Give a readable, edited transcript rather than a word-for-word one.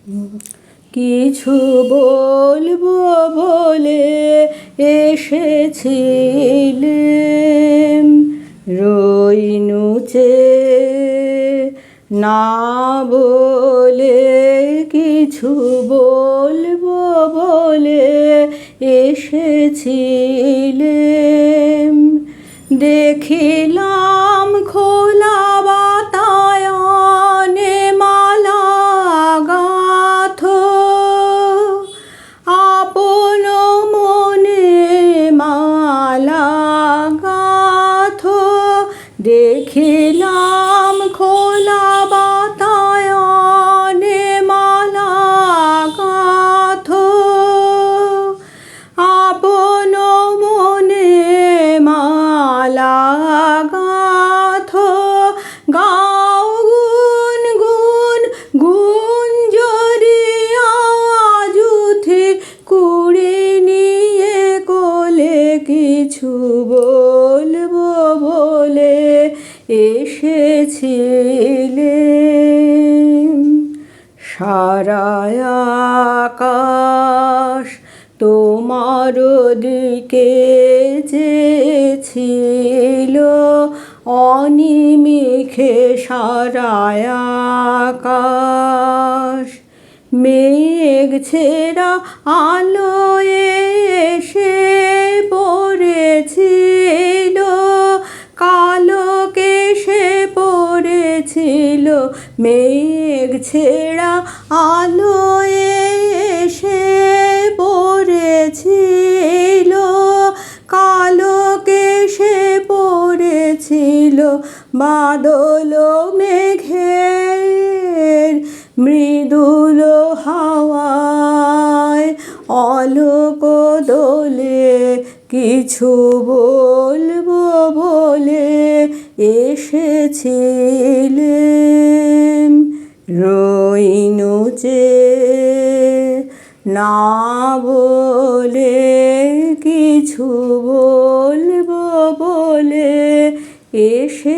কিছু বলবো বলে এসেছিলেম, রইনুচে না বলে। কিছু বলবো বলে এসেছিলেম, দেখিলাম খোলা বাতায়নে মালা গাঁথো, আপন মনে মালা গাঁথো। দেখিলাম খোলা বাতায়নে মালা গাঁথো, আপন মনে মালা গাঁথো। গাও গুন গুন গুঞ্জরি আওয়াজ উঠে কুড়ে নিয়ে কোলে। কিছু বলবো বলে এসেছিলেম, সারা আকাশ তোমার দিকে চেয়েছিল, অনিমিষে সারা আকাশ। মেঘ ছেঁড়া আলো এসে পড়েছিল, কালো কেশে পড়েছিল। মেঘ ছেঁড়া আলো এসে পড়েছিল, কালো কেশে পড়েছিল। বাদল মেঘের মৃদুল হাওয়ায় অলোক দোলে। কিছু বলবো বলে এসেছিলেম, রইনুচে না বলে। কিছু বলবো বলে এসেছিলেম।